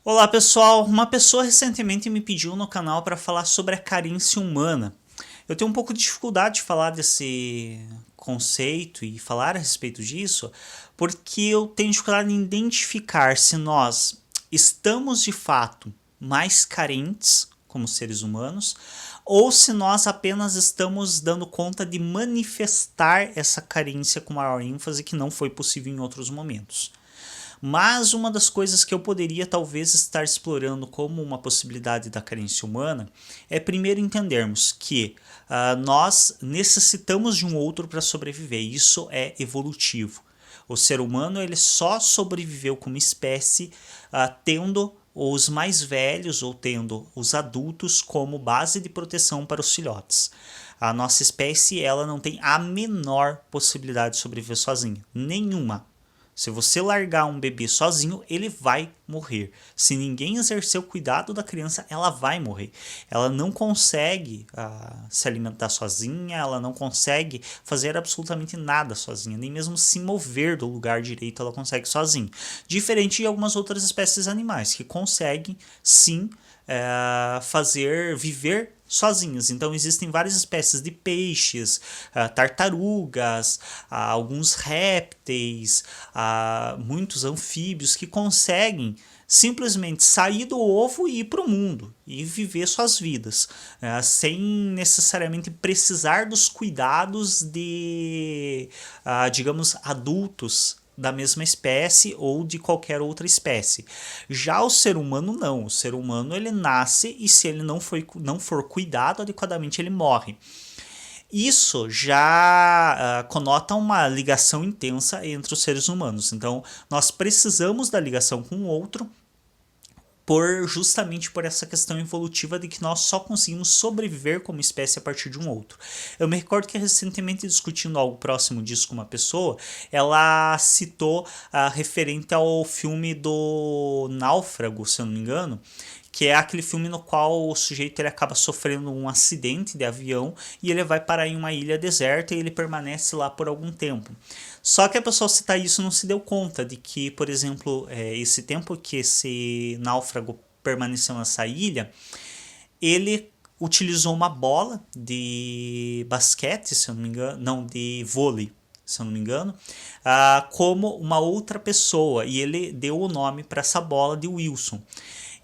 Olá pessoal, uma pessoa recentemente me pediu no canal para falar sobre a carência humana. Eu tenho um pouco de dificuldade de falar desse conceito e falar a respeito disso, porque eu tenho dificuldade em identificar se nós estamos de fato mais carentes como seres humanos ou se nós apenas estamos dando conta de manifestar essa carência com maior ênfase que não foi possível em outros momentos. Mas uma das coisas que eu poderia talvez estar explorando como uma possibilidade da carência humana é primeiro entendermos que nós necessitamos de um outro para sobreviver. Isso é evolutivo. O ser humano ele só sobreviveu como espécie tendo os mais velhos ou tendo os adultos como base de proteção para os filhotes. A nossa espécie ela não tem a menor possibilidade de sobreviver sozinha, nenhuma. Se você largar um bebê sozinho, ele vai morrer. Se ninguém exercer o cuidado da criança, ela vai morrer. Ela não consegue se alimentar sozinha, ela não consegue fazer absolutamente nada sozinha, nem mesmo se mover do lugar direito ela consegue sozinha. Diferente de algumas outras espécies animais que conseguem sim viver sozinhas. Então existem várias espécies de peixes, tartarugas, alguns répteis, muitos anfíbios que conseguem simplesmente sair do ovo e ir para o mundo e viver suas vidas, sem necessariamente precisar dos cuidados de, digamos, adultos da mesma espécie ou de qualquer outra espécie. Já o ser humano não. O ser humano ele nasce e se ele não for cuidado adequadamente ele morre. Isso já conota uma ligação intensa entre os seres humanos. Então, nós precisamos da ligação com o outro justamente por essa questão evolutiva de que nós só conseguimos sobreviver como espécie a partir de um outro. Eu me recordo que recentemente discutindo algo próximo disso com uma pessoa, ela citou referente ao filme do Náufrago, se eu não me engano, que é aquele filme no qual o sujeito ele acaba sofrendo um acidente de avião e ele vai parar em uma ilha deserta e ele permanece lá por algum tempo. Só que a pessoa citar isso não se deu conta de que, por exemplo, esse tempo que esse náufrago permaneceu nessa ilha, ele utilizou uma bola de basquete, se eu não me engano, não, de vôlei, se eu não me engano, como uma outra pessoa e ele deu o nome para essa bola de Wilson.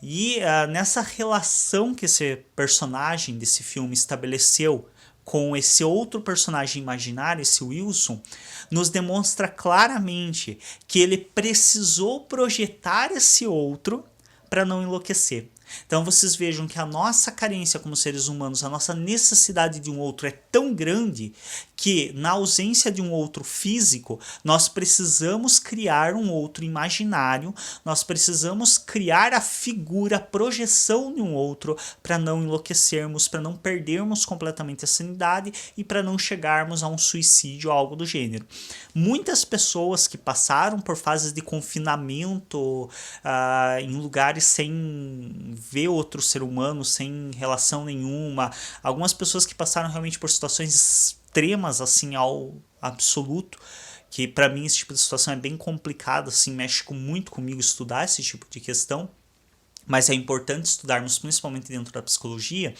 E nessa relação que esse personagem desse filme estabeleceu com esse outro personagem imaginário, esse Wilson, nos demonstra claramente que ele precisou projetar esse outro para não enlouquecer. Então vocês vejam que a nossa carência como seres humanos, a nossa necessidade de um outro é tão grande que, na ausência de um outro físico, nós precisamos criar um outro imaginário, nós precisamos criar a figura, a projeção de um outro para não enlouquecermos, para não perdermos completamente a sanidade e para não chegarmos a um suicídio ou algo do gênero. Muitas pessoas que passaram por fases de confinamento em lugares sem ver outro ser humano, sem relação nenhuma, algumas pessoas que passaram realmente por situações extremas assim ao absoluto, que para mim esse tipo de situação é bem complicado, assim, mexe muito comigo estudar esse tipo de questão, mas é importante estudarmos principalmente dentro da psicologia.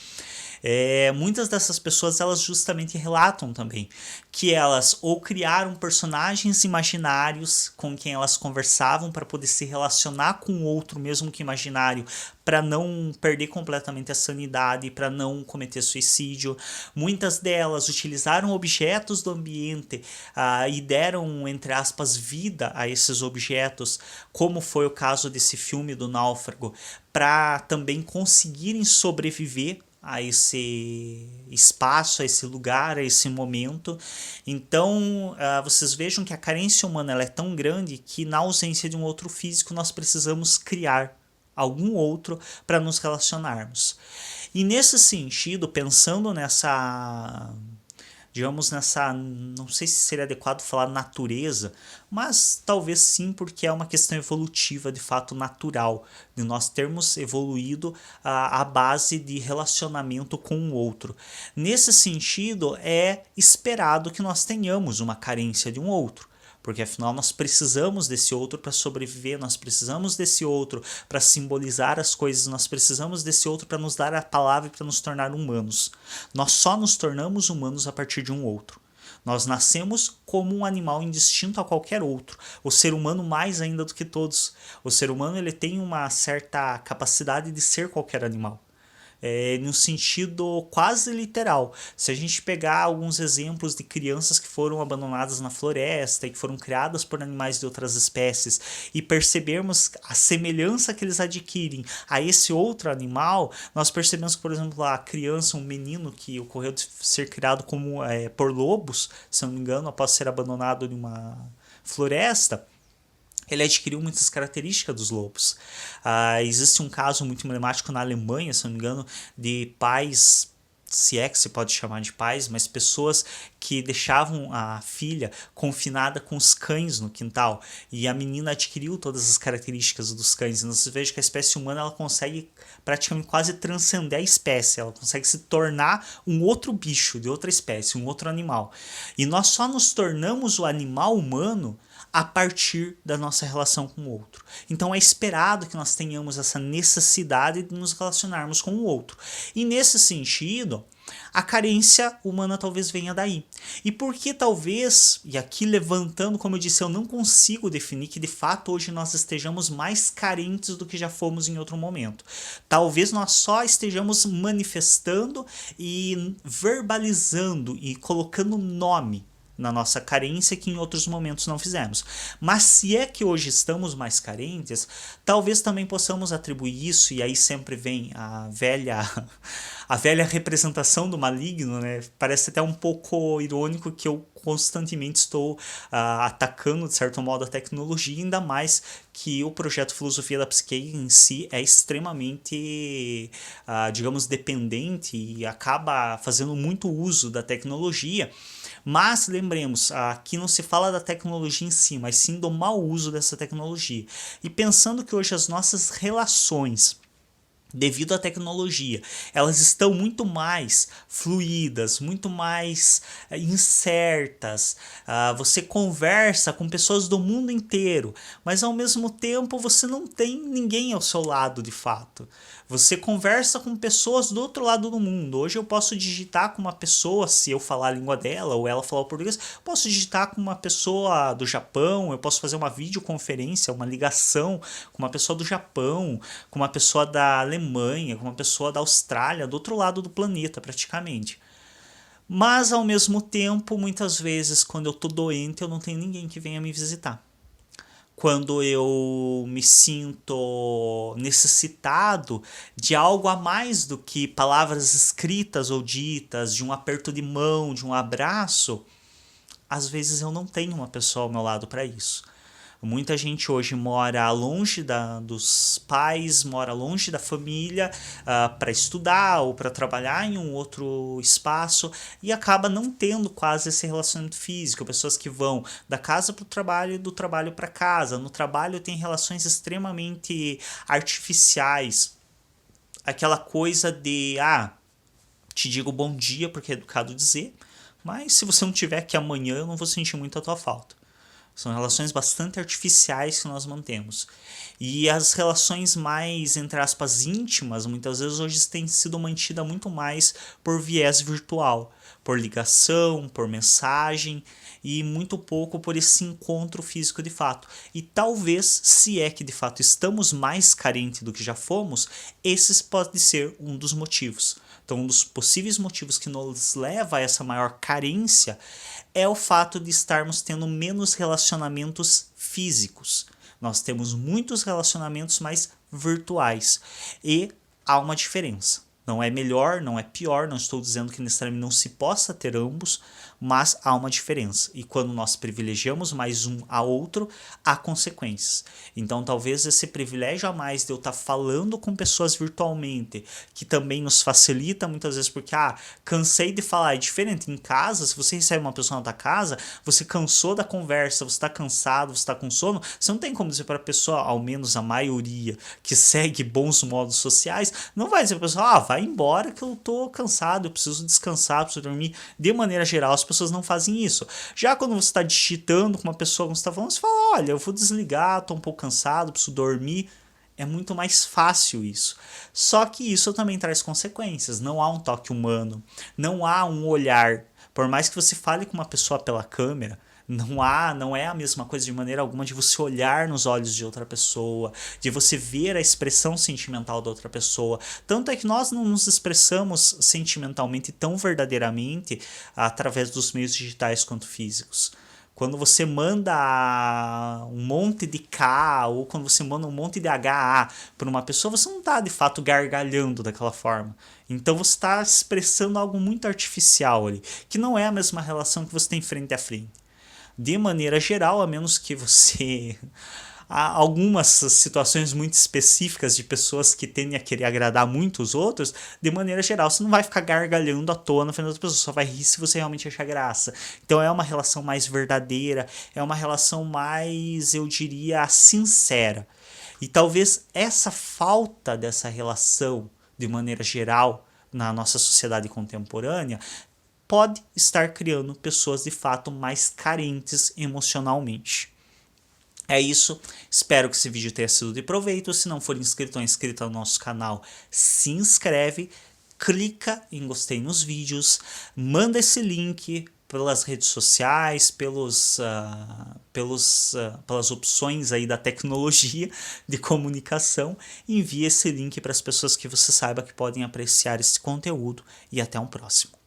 Muitas dessas pessoas elas justamente relatam também que elas ou criaram personagens imaginários com quem elas conversavam para poder se relacionar com o outro mesmo que imaginário, para não perder completamente a sanidade, para não cometer suicídio. Muitas delas utilizaram objetos do ambiente e deram, entre aspas, vida a esses objetos, como foi o caso desse filme do Náufrago, para também conseguirem sobreviver a esse espaço, a esse lugar, a esse momento. Então, vocês vejam que a carência humana ela é tão grande que, na ausência de um outro físico, nós precisamos criar algum outro para nos relacionarmos. E nesse sentido, pensando nessa, digamos, nessa, não sei se seria adequado falar natureza, mas talvez sim, porque é uma questão evolutiva, de fato natural, de nós termos evoluído à base de relacionamento com o outro. Nesse sentido, é esperado que nós tenhamos uma carência de um outro, porque afinal nós precisamos desse outro para sobreviver, nós precisamos desse outro para simbolizar as coisas, nós precisamos desse outro para nos dar a palavra e para nos tornar humanos. Nós só nos tornamos humanos a partir de um outro. Nós nascemos como um animal indistinto a qualquer outro. O ser humano mais ainda do que todos. O ser humano ele tem uma certa capacidade de ser qualquer animal. No sentido quase literal. Se a gente pegar alguns exemplos de crianças que foram abandonadas na floresta e que foram criadas por animais de outras espécies e percebermos a semelhança que eles adquirem a esse outro animal, nós percebemos que, por exemplo, a criança, um menino que ocorreu de ser criado por lobos, se não me engano, após ser abandonado em uma floresta, ele adquiriu muitas características dos lobos. Existe um caso muito emblemático na Alemanha, se não me engano, de pais, se é que se pode chamar de pais, mas pessoas que deixavam a filha confinada com os cães no quintal. E a menina adquiriu todas as características dos cães. E você veja que a espécie humana ela consegue praticamente quase transcender a espécie. Ela consegue se tornar um outro bicho de outra espécie, um outro animal. E nós só nos tornamos o animal humano a partir da nossa relação com o outro. Então é esperado que nós tenhamos essa necessidade de nos relacionarmos com o outro. E nesse sentido, a carência humana talvez venha daí. E por que talvez, e aqui levantando, como eu disse, eu não consigo definir que de fato hoje nós estejamos mais carentes do que já fomos em outro momento. Talvez nós só estejamos manifestando e verbalizando e colocando nome na nossa carência que em outros momentos não fizemos. Mas se é que hoje estamos mais carentes, talvez também possamos atribuir isso, e aí sempre vem a velha representação do maligno, né? Parece até um pouco irônico que eu constantemente estou atacando, de certo modo, a tecnologia, ainda mais que o projeto Filosofia da Psique em si é extremamente, digamos, dependente e acaba fazendo muito uso da tecnologia. Mas lembremos, aqui não se fala da tecnologia em si, mas sim do mau uso dessa tecnologia. E pensando que hoje as nossas relações, devido à tecnologia, elas estão muito mais fluídas, muito mais incertas. Você conversa com pessoas do mundo inteiro, mas ao mesmo tempo você não tem ninguém ao seu lado de fato. Você conversa com pessoas do outro lado do mundo. Hoje eu posso digitar com uma pessoa, se eu falar a língua dela ou ela falar o português, posso digitar com uma pessoa do Japão, eu posso fazer uma videoconferência, uma ligação com uma pessoa do Japão, com uma pessoa da Alemanha, com uma pessoa da Austrália, do outro lado do planeta praticamente. Mas ao mesmo tempo, muitas vezes quando eu tô doente, eu não tenho ninguém que venha me visitar. Quando eu me sinto necessitado de algo a mais do que palavras escritas ou ditas, de um aperto de mão, de um abraço, às vezes eu não tenho uma pessoa ao meu lado para isso. Muita gente hoje mora longe dos pais, mora longe da família para estudar ou para trabalhar em um outro espaço e acaba não tendo quase esse relacionamento físico. Pessoas que vão da casa para o trabalho e do trabalho para casa. No trabalho tem relações extremamente artificiais. Aquela coisa de, te digo bom dia porque é educado dizer, mas se você não tiver aqui amanhã eu não vou sentir muito a tua falta. São relações bastante artificiais que nós mantemos. E as relações mais, entre aspas, íntimas, muitas vezes hoje têm sido mantidas muito mais por viés virtual, por ligação, por mensagem e muito pouco por esse encontro físico de fato. E talvez, se é que de fato estamos mais carentes do que já fomos, esses pode ser um dos motivos. Então, um dos possíveis motivos que nos leva a essa maior carência é o fato de estarmos tendo menos relacionamentos físicos. Nós temos muitos relacionamentos mais virtuais e há uma diferença. Não é melhor, não é pior, não estou dizendo que necessariamente não se possa ter ambos, mas há uma diferença. E quando nós privilegiamos mais um a outro, há consequências. Então talvez esse privilégio a mais de eu estar falando com pessoas virtualmente, que também nos facilita muitas vezes, porque cansei de falar, é diferente. Em casa, se você recebe uma pessoa na tua casa, você cansou da conversa, você está cansado, você está com sono, você não tem como dizer para a pessoa, ao menos a maioria, que segue bons modos sociais, não vai dizer para a pessoa, vai vai embora que eu tô cansado, eu preciso descansar, eu preciso dormir. De maneira geral, as pessoas não fazem isso. Já quando você está digitando com uma pessoa, quando você está falando, você fala, olha, eu vou desligar, tô um pouco cansado, preciso dormir. É muito mais fácil isso. Só que isso também traz consequências. Não há um toque humano, não há um olhar. Por mais que você fale com uma pessoa pela câmera, não é a mesma coisa de maneira alguma de você olhar nos olhos de outra pessoa, de você ver a expressão sentimental da outra pessoa. Tanto é que nós não nos expressamos sentimentalmente tão verdadeiramente através dos meios digitais quanto físicos. Quando você manda um monte de K ou quando você manda um monte de HA para uma pessoa, você não está de fato gargalhando daquela forma. Então você está expressando algo muito artificial ali, que não é a mesma relação que você tem frente a frente. De maneira geral, a menos que você há algumas situações muito específicas de pessoas que tendem a querer agradar muito os outros, de maneira geral, você não vai ficar gargalhando à toa na frente das pessoas, só vai rir se você realmente achar graça. Então é uma relação mais verdadeira, é uma relação mais, eu diria, sincera. E talvez essa falta dessa relação, de maneira geral, na nossa sociedade contemporânea, pode estar criando pessoas de fato mais carentes emocionalmente. É isso, espero que esse vídeo tenha sido de proveito. Se não for inscrito ou inscrita no nosso canal, se inscreve, clica em gostei nos vídeos, manda esse link pelas redes sociais, pelas opções aí da tecnologia de comunicação, envie esse link para as pessoas que você saiba que podem apreciar esse conteúdo e até um próximo.